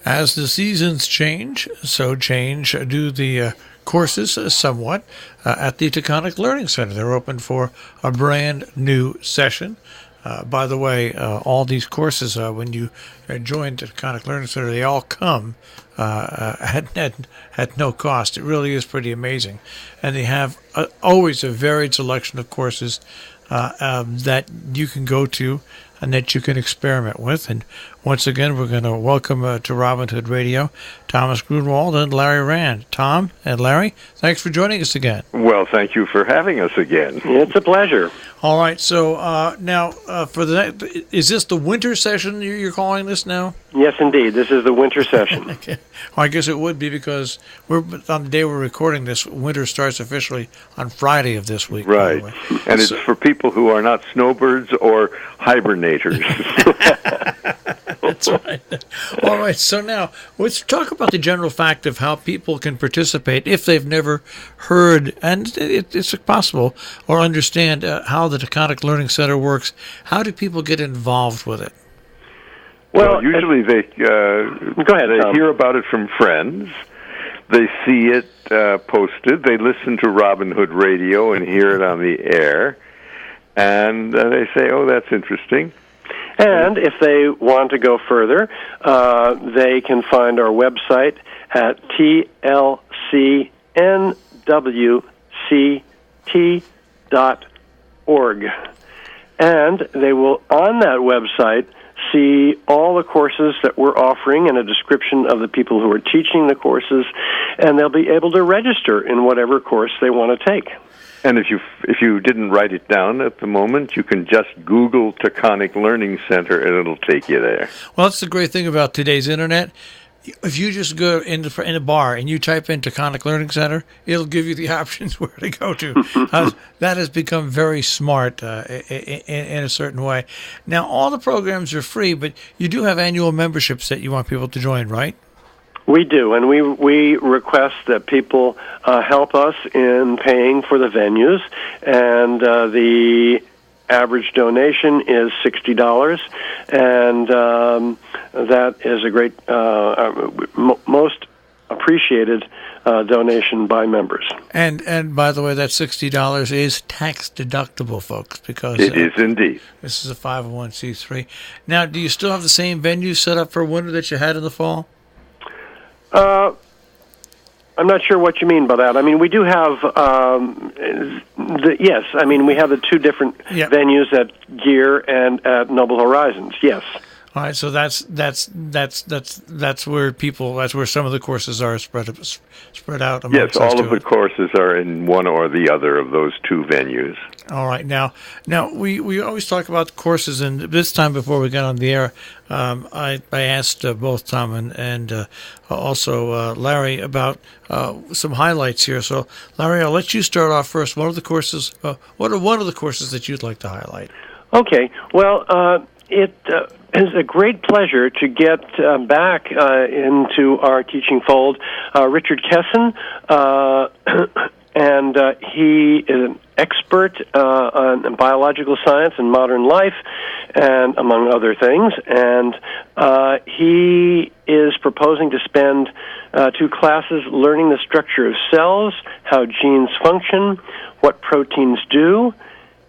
As the seasons change, so change do the courses somewhat at the Taconic Learning Center. They're open for a brand new session. By the way, all these courses, when you join the Taconic Learning Center, they all come at no cost. It really is pretty amazing. And they have always a varied selection of courses that you can go to and that you can experiment with. And once again, we're going to welcome to Robin Hood Radio Thomas Gruenewald and Larry Rand. Tom and Larry, thanks for joining us again. Well, thank you for having us again. It's a pleasure. All right, so now is this the winter session you're calling this now? Yes, indeed. This is the winter session. Okay. Well, I guess it would be because on the day we're recording this, winter starts officially on Friday of this week. Right, and it's for people who are not snowbirds or hibernators. That's right. All right, so now let's talk about the general fact of how people can participate if they've never heard, and it's possible, or understand how the Taconic Learning Center works. How do people get involved with it? Well, usually they go ahead, they Tom. hear about it from friends. They see it posted. They listen to Robin Hood Radio and hear it on the air. And they say, oh, that's interesting. And if they want to go further, they can find our website at tlcnwct.org. And they will, on that website, see all the courses that we're offering and a description of the people who are teaching the courses, and they'll be able to register in whatever course they want to take. And if you didn't write it down at the moment, you can just Google Taconic Learning Center, and it'll take you there. Well, that's the great thing about today's Internet. If you just go in a bar and you type in Taconic Learning Center, it'll give you the options where to go to. That has become very smart in a certain way. Now, all the programs are free, but you do have annual memberships that you want people to join, right? We do, and we request that people help us in paying for the venues, and the average donation is $60, and that is a great, most appreciated donation by members. And by the way, that $60 is tax deductible, folks, because it is indeed. This is a 501c3. Now, do you still have the same venue set up for winter that you had in the fall? I'm not sure what you mean by that. I mean, we do have, yes, I mean, we have the two different venues at Gear and at Noble Horizons, yes. All right, so that's where some of the courses are spread out amongst Yes, all of the courses are in one or the other of those two venues. All right, now we always talk about courses, and this time before we got on the air, I asked both Tom and also Larry about some highlights here. So, Larry, I'll let you start off first. What are one of the courses that you'd like to highlight? Okay, well, it is a great pleasure to get back into our teaching fold Richard Kesson, and he is an expert on biological science and modern life, and among other things. And he is proposing to spend 2 classes learning the structure of cells, how genes function, what proteins do,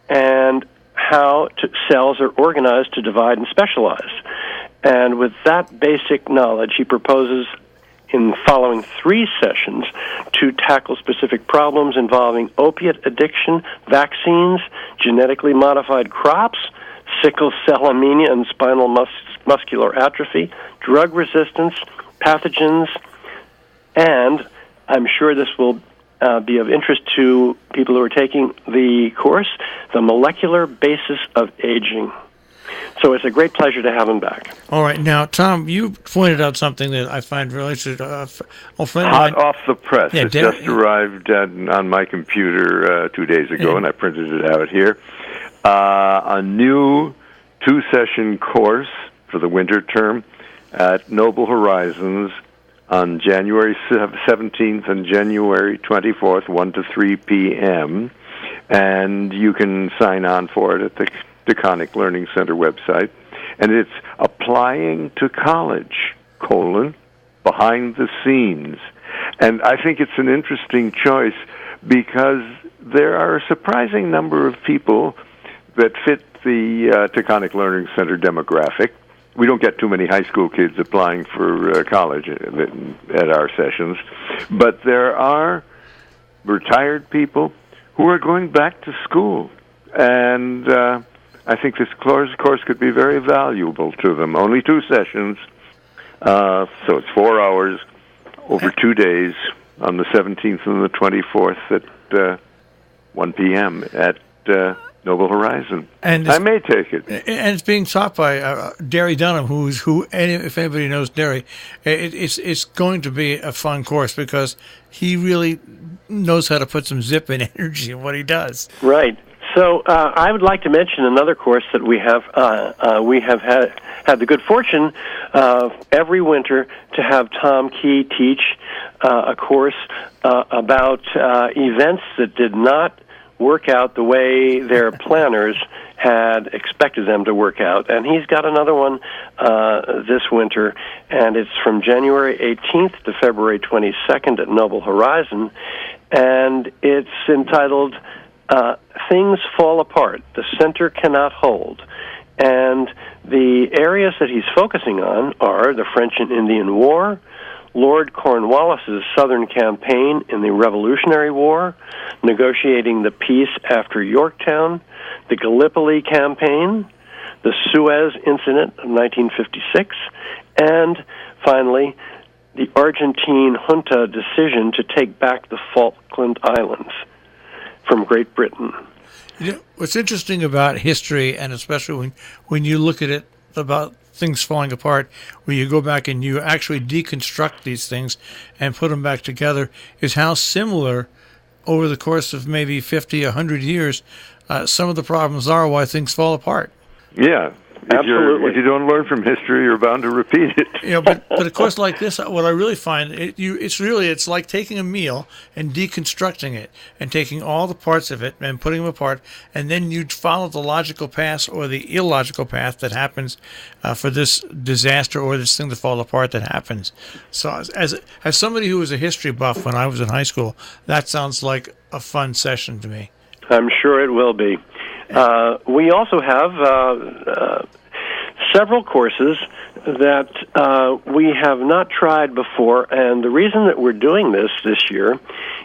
and how cells are organized to divide and specialize. And with that basic knowledge, he proposes in the following 3 sessions to tackle specific problems involving opiate addiction, vaccines, genetically modified crops, sickle cell anemia and spinal muscular atrophy, drug resistance, pathogens, and I'm sure this will be of interest to people who are taking the course, the molecular basis of aging. So it's a great pleasure to have him back. All right. Now, Tom, you pointed out something that I find really interesting. Hot off the press. It just arrived on my computer 2 days ago, and I printed it out here. A new 2-session course for the winter term at Noble Horizons on January 17th and January 24th, 1 to 3 p.m., and you can sign on for it at the Taconic Learning Center website. And it's Applying to College, behind the scenes. And I think it's an interesting choice because there are a surprising number of people that fit the Taconic Learning Center demographic. We don't get too many high school kids applying for college at our sessions, but there are retired people who are going back to school, and I think this course could be very valuable to them. Only 2 sessions, so it's 4 hours over 2 days on the 17th and the 24th at 1 p.m. at Noble Horizon. And I may take it. And it's being taught by Derry Dunham, if anybody knows Derry, it's going to be a fun course because he really knows how to put some zip and energy in what he does. Right. So I would like to mention another course that we have had the good fortune every winter to have Tom Key teach a course about events that did not work out the way their planners had expected them to work out. And he's got another one this winter, and it's from January 18th to February 22nd at Noble Horizon, and it's entitled Things Fall Apart, The Center Cannot Hold. And the areas that he's focusing on are the French and Indian War, Lord Cornwallis's Southern campaign in the Revolutionary War, negotiating the peace after Yorktown, the Gallipoli campaign, the Suez Incident of 1956, and finally, the Argentine junta decision to take back the Falkland Islands from Great Britain. You know, what's interesting about history, and especially when you look at it about things falling apart, where you go back and you actually deconstruct these things and put them back together, is how similar over the course of maybe 50, 100 years, some of the problems are why things fall apart. Yeah. Absolutely. If you don't learn from history, you're bound to repeat it. You know, but a course like this, what I really find, it's like taking a meal and deconstructing it and taking all the parts of it and putting them apart, and then you follow the logical path or the illogical path that happens for this disaster or this thing to fall apart that happens. So as somebody who was a history buff when I was in high school, that sounds like a fun session to me. I'm sure it will be. We also have several courses that we have not tried before, and the reason that we're doing this year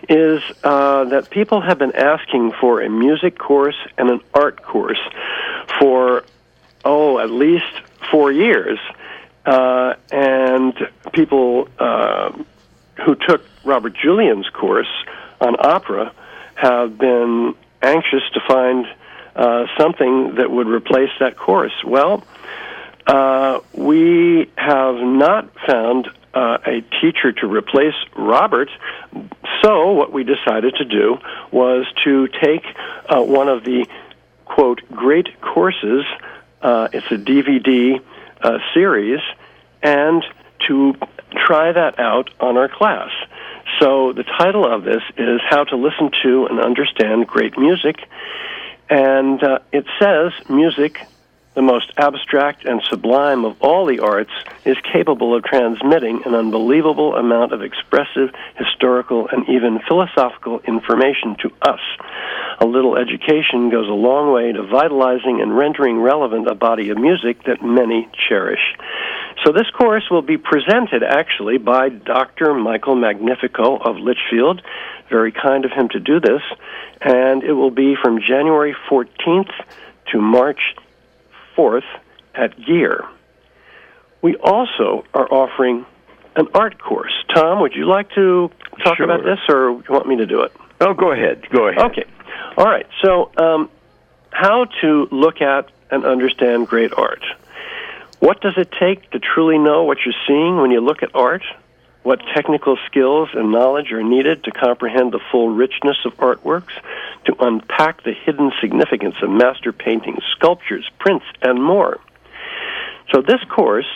is that people have been asking for a music course and an art course for, at least 4 years. And people who took Robert Julian's course on opera have been anxious to find something that would replace that course. Well, we have not found a teacher to replace Robert, so what we decided to do was to take one of the, quote, great courses, it's a DVD series, and to try that out on our class. So the title of this is How to Listen to and Understand Great Music, and it says music, the most abstract and sublime of all the arts, is capable of transmitting an unbelievable amount of expressive, historical, and even philosophical information to us. A little education goes a long way to vitalizing and rendering relevant a body of music that many cherish. So this course will be presented, actually, by Dr. Michael Magnifico of Litchfield. Very kind of him to do this. And it will be from January 14th to March 4th at Gear. We also are offering an art course. Tom, would you like to talk about this, or do you want me to do it? Oh, go ahead. Go ahead. Okay. All right. So how to look at and understand great art. What does it take to truly know what you're seeing when you look at art? What technical skills and knowledge are needed to comprehend the full richness of artworks, to unpack the hidden significance of master paintings, sculptures, prints, and more? So this course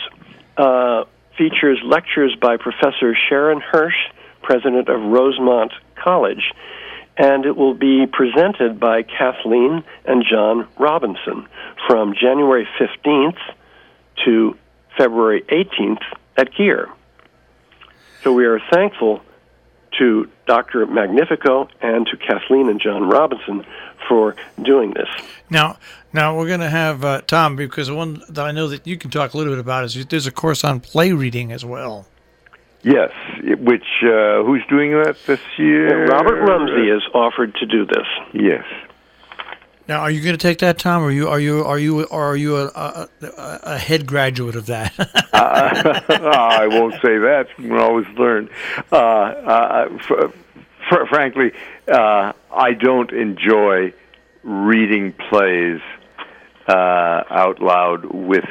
features lectures by Professor Sharon Hirsch, president of Rosemont College, and it will be presented by Kathleen and John Robinson from January 15th to February 18th at Gear. So we are thankful to Dr. Magnifico and to Kathleen and John Robinson for doing this. Now we're going to have Tom, because one that I know that you can talk a little bit about is there's a course on play reading as well. Yes, which who's doing that this year? Robert Rumsey has offered to do this. Yes. Now, are you going to take that, Tom? Or are you a head graduate of that? I won't say that. You can always learn. Frankly, I don't enjoy reading plays out loud with,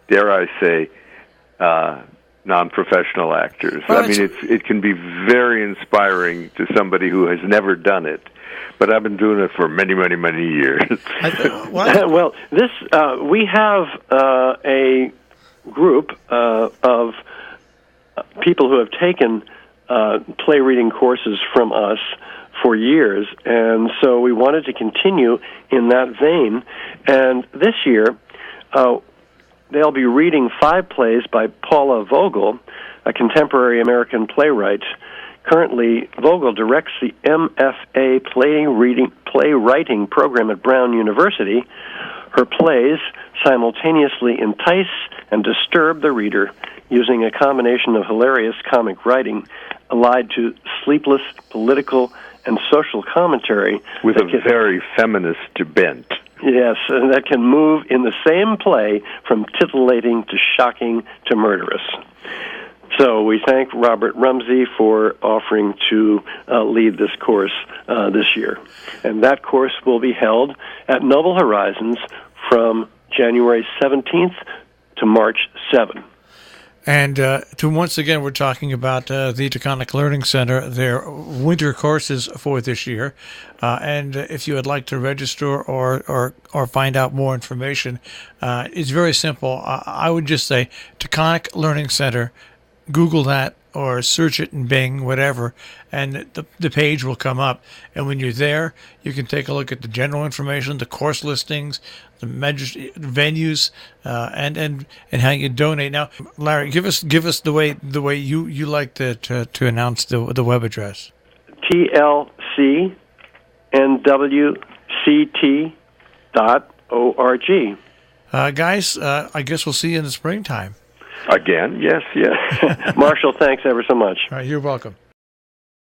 dare I say, non-professional actors. Well, I mean, it can be very inspiring to somebody who has never done it. But I've been doing it for many, many, many years. Well, this we have a group of people who have taken play reading courses from us for years, and so we wanted to continue in that vein. And this year, they'll be reading 5 plays by Paula Vogel, a contemporary American playwright. Currently, Vogel directs the MFA playwriting program at Brown University. Her plays simultaneously entice and disturb the reader using a combination of hilarious comic writing allied to sleepless political and social commentary. With a very feminist bent. Yes, and that can move in the same play from titillating to shocking to murderous. So we thank Robert Rumsey for offering to lead this course this year. And that course will be held at Noble Horizons from January 17th to March 7th. And once again, we're talking about the Taconic Learning Center, their winter courses for this year. And if you would like to register or find out more information, it's very simple. I would just say Taconic Learning Center. Google that or search it in Bing, whatever, and the page will come up. And when you're there, you can take a look at the general information, the course listings, the venues, and how you donate. Now, Larry, give us the way you like to announce the web address. tlcnwct.org. Guys, I guess we'll see you in the springtime. Again, yes. Marshall, thanks ever so much. All right, you're welcome.